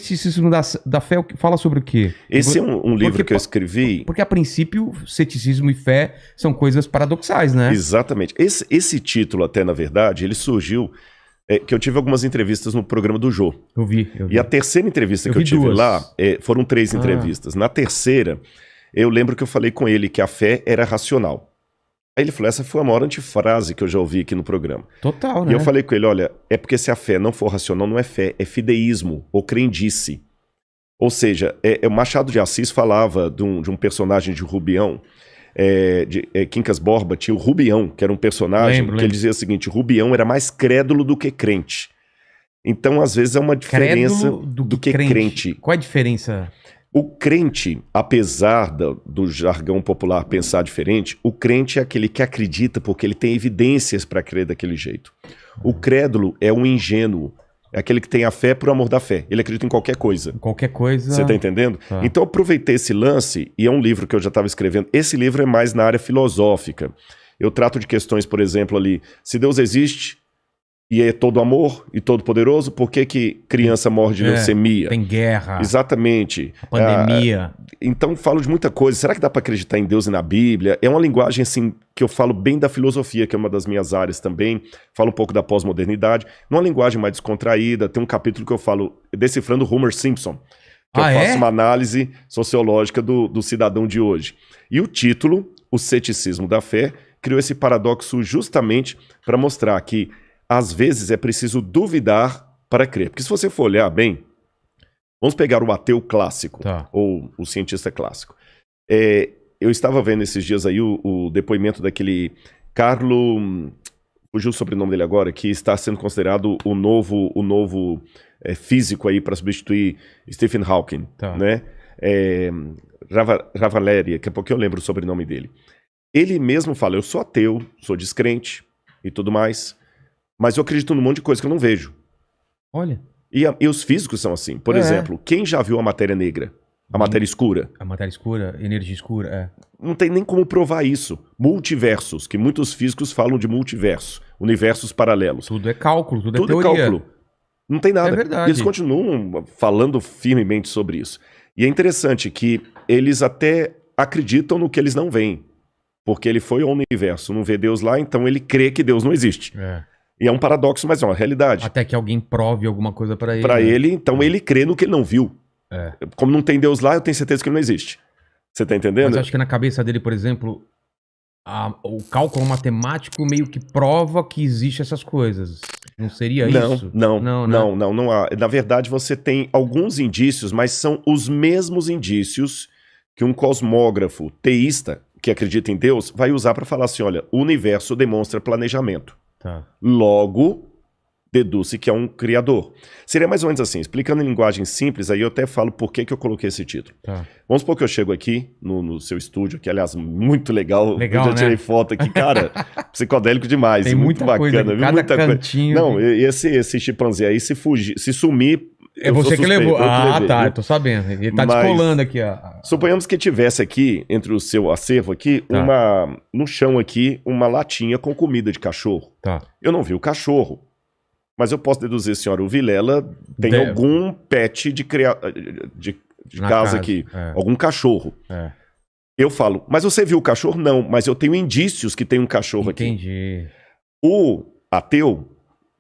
ceticismo da fé fala sobre o quê? Esse é um livro que eu escrevi. Porque, a princípio, ceticismo e fé são coisas paradoxais, né? Exatamente. Esse título, até, na verdade, ele surgiu... que eu tive algumas entrevistas no programa do Jô. Eu vi. E a terceira entrevista que eu tive lá, foram 3 entrevistas. Na terceira, eu lembro que eu falei com ele que a fé era racional. Aí ele falou, essa foi a maior antifrase que eu já ouvi aqui no programa. Total, né? E eu falei com ele, olha, é porque se a fé não for racional, não é fé, é fideísmo, ou crendice. Ou seja, o Machado de Assis falava de um personagem de Rubião, Quincas Borba tinha o Rubião, que era um personagem que ele dizia o seguinte, Rubião era mais crédulo do que crente. Então, às vezes, é uma diferença do que crente. Qual é a diferença? O crente, apesar do jargão popular pensar diferente, o crente é aquele que acredita porque ele tem evidências para crer daquele jeito. O crédulo é um ingênuo, é aquele que tem a fé por amor da fé. Ele acredita em qualquer coisa. Qualquer coisa. Você tá entendendo? Tá. Então eu aproveitei esse lance, e é um livro que eu já estava escrevendo. Esse livro é mais na área filosófica. Eu trato de questões, por exemplo, ali, se Deus existe e é todo amor e todo poderoso, por que criança morre de leucemia? Tem guerra. Exatamente. A pandemia. Então falo de muita coisa. Será que dá para acreditar em Deus e na Bíblia? É uma linguagem assim que eu falo bem da filosofia, que é uma das minhas áreas também. Falo um pouco da pós-modernidade. Numa linguagem mais descontraída. Tem um capítulo que eu falo decifrando Homer Simpson. Que eu faço uma análise sociológica do cidadão de hoje. E o título, O Ceticismo da Fé, criou esse paradoxo justamente para mostrar que às vezes é preciso duvidar para crer. Porque se você for olhar bem, vamos pegar o ateu clássico, ou o cientista clássico. Eu estava vendo esses dias aí o depoimento daquele Carlo, fugiu o sobrenome dele agora, que está sendo considerado o novo físico aí para substituir Stephen Hawking, né? Ravaleri, daqui a pouco eu lembro o sobrenome dele. Ele mesmo fala, eu sou ateu, sou descrente e tudo mais, mas eu acredito num monte de coisa que eu não vejo. Olha. E os físicos são assim. Por exemplo, quem já viu a matéria negra? A matéria escura? A matéria escura, energia escura, Não tem nem como provar isso. Multiversos, que muitos físicos falam de multiverso. Universos paralelos. Tudo é cálculo, tudo é teoria. Tudo é cálculo. Não tem nada. É verdade. Eles continuam falando firmemente sobre isso. E é interessante que eles até acreditam no que eles não veem. Porque ele foi ao universo, não vê Deus lá, então ele crê que Deus não existe. E é um paradoxo, mas é uma realidade. Até que alguém prove alguma coisa para ele. Para ele, então ele crê no que ele não viu. Como não tem Deus lá, eu tenho certeza que ele não existe. Você tá entendendo? Mas eu acho que na cabeça dele, por exemplo, o cálculo matemático meio que prova que existe essas coisas. Não seria isso? Não há. Na verdade, você tem alguns indícios, mas são os mesmos indícios que um cosmógrafo teísta, que acredita em Deus, vai usar para falar assim, olha, o universo demonstra planejamento. Logo, deduz-se que é um criador. Seria mais ou menos assim, explicando em linguagem simples, aí eu até falo por que eu coloquei esse título. Vamos supor que eu chego aqui no seu estúdio, que aliás, muito legal. Eu já tirei foto aqui, cara, psicodélico demais, tem muito bacana. Cada muita cantinho. Não, esse chimpanzé aí, se sumir... É você que levou. Eu tô sabendo. Ele tá descolando aqui. Suponhamos que tivesse aqui, entre o seu acervo aqui, no chão aqui, uma latinha com comida de cachorro. Eu não vi o cachorro, mas eu posso deduzir, senhora, o Vilela tem algum pet de casa aqui, algum cachorro. Eu falo, mas você viu o cachorro? Não, mas eu tenho indícios que tem um cachorro aqui. Entendi. O ateu,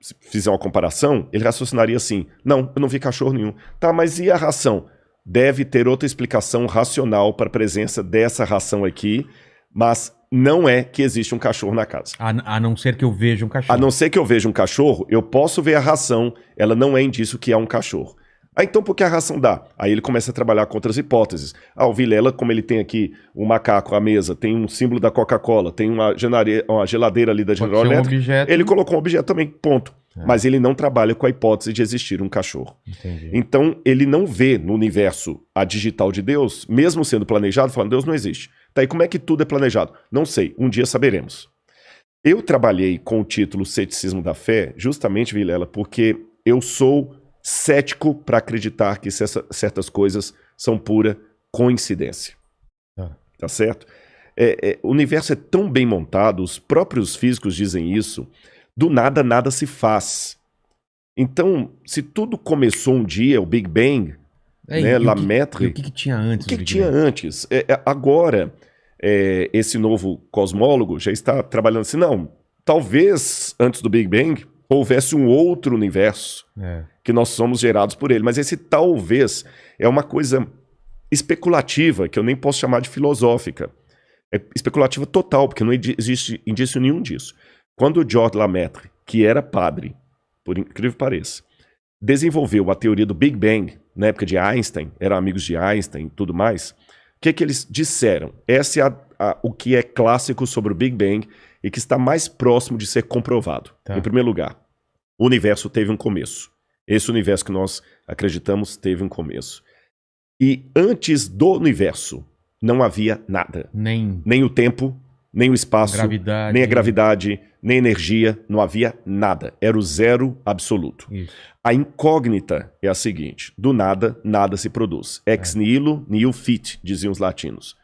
se fizer uma comparação, ele raciocinaria assim, não, eu não vi cachorro nenhum. Tá, mas e a ração? Deve ter outra explicação racional para a presença dessa ração aqui, mas não é que existe um cachorro na casa. A não ser que eu veja um cachorro. A não ser que eu veja um cachorro, eu posso ver a ração, ela não é indício que há um cachorro. Então por que a ração dá? Aí ele começa a trabalhar com outras hipóteses. O Vilela, como ele tem aqui um macaco à mesa, tem um símbolo da Coca-Cola, tem uma geladeira ali da General Electric, ele colocou um objeto também, ponto. Mas ele não trabalha com a hipótese de existir um cachorro. Entendi. Então ele não vê no universo a digital de Deus, mesmo sendo planejado, falando, Deus não existe. Tá, e como é que tudo é planejado? Não sei, um dia saberemos. Eu trabalhei com o título Ceticismo da Fé, justamente, Vilela, porque eu sou cético para acreditar que certas coisas são pura coincidência. Tá certo? O universo é tão bem montado, os próprios físicos dizem isso, do nada, nada se faz. Então, se tudo começou um dia, o Big Bang, né, Lemaitre... E o que tinha antes? O que tinha antes? Agora, esse novo cosmólogo já está trabalhando assim, não, talvez antes do Big Bang houvesse um outro universo que nós somos gerados por ele, mas esse talvez é uma coisa especulativa, que eu nem posso chamar de filosófica. É especulativa total, porque não existe indício nenhum disso. Quando o George Lemaitre, que era padre, por incrível que pareça, desenvolveu a teoria do Big Bang, na época de Einstein, eram amigos de Einstein e tudo mais, o que eles disseram? Esse é o que é clássico sobre o Big Bang e que está mais próximo de ser comprovado. Tá. Em primeiro lugar, o universo teve um começo. Esse universo que nós acreditamos teve um começo. E antes do universo não havia nada. Nem o tempo, nem o espaço, nem a gravidade, nem a energia, não havia nada. Era o zero absoluto. Isso. A incógnita é a seguinte: do nada, nada se produz. Ex nihilo, nihil fit, diziam os latinos.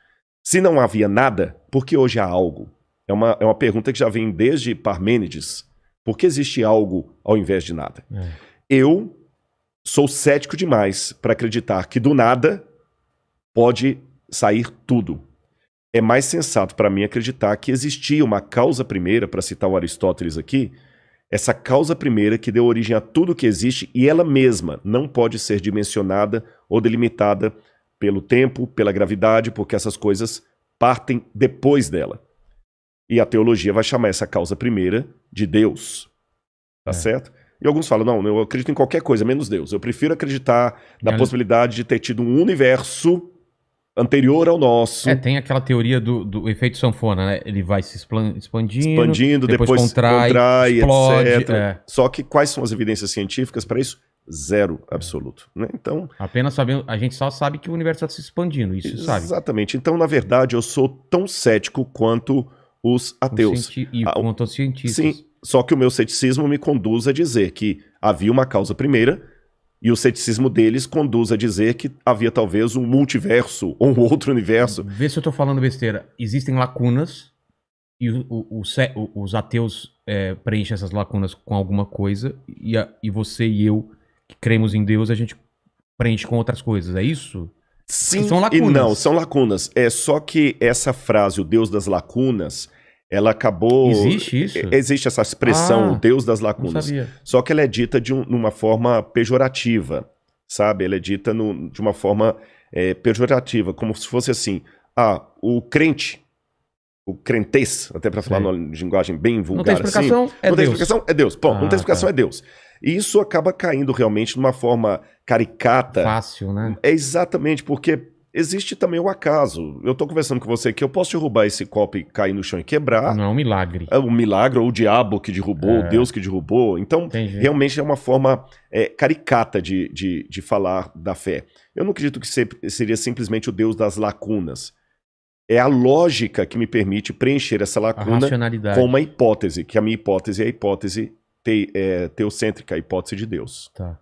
Se não havia nada, por que hoje há algo? É uma pergunta que já vem desde Parmênides. Por que existe algo ao invés de nada? Eu sou cético demais para acreditar que do nada pode sair tudo. É mais sensato para mim acreditar que existia uma causa primeira, para citar o Aristóteles aqui, essa causa primeira que deu origem a tudo que existe e ela mesma não pode ser dimensionada ou delimitada pelo tempo, pela gravidade, porque essas coisas partem depois dela. E a teologia vai chamar essa causa primeira de Deus. Tá certo? E alguns falam, não, eu acredito em qualquer coisa, menos Deus. Eu prefiro acreditar na possibilidade de ter tido um universo anterior ao nosso. Tem aquela teoria do efeito sanfona, né? Ele vai se expandindo, depois contrai, explode, etc. Só que quais são as evidências científicas para isso? Zero absoluto. Né? Então, apenas sabendo, a gente só sabe que o universo está se expandindo, isso sabe. Exatamente. Então, na verdade, eu sou tão cético quanto os ateus. Quanto os cientistas. Sim, só que o meu ceticismo me conduz a dizer que havia uma causa primeira e o ceticismo deles conduz a dizer que havia talvez um multiverso ou um outro universo. Vê se eu tô falando besteira. Existem lacunas e os ateus preenchem essas lacunas com alguma coisa e você e eu, que cremos em Deus, a gente preenche com outras coisas. É isso? Sim são lacunas. E não, são lacunas. É só que essa frase, o Deus das lacunas, ela acabou... Existe isso? Existe essa expressão, o Deus das lacunas. Não sabia. Só que ela é dita de uma forma pejorativa, sabe? Ela é dita de uma forma pejorativa, como se fosse assim, o crente, o crentez, até para falar numa linguagem bem vulgar, não tem explicação, assim. Não tem explicação, é Deus. Bom, não tem explicação, é Deus. E isso acaba caindo realmente de uma forma caricata. Fácil, né? É exatamente, porque existe também o acaso. Eu tô conversando com você aqui, eu posso derrubar esse copo e cair no chão e quebrar. Não é um milagre. É um milagre, ou o diabo que derrubou, o Deus que derrubou. Então, realmente é uma forma caricata de falar da fé. Eu não acredito que seria simplesmente o Deus das lacunas. É a lógica que me permite preencher essa lacuna com uma hipótese, que a minha hipótese é a hipótese teocêntrica, a hipótese de Deus. Tá.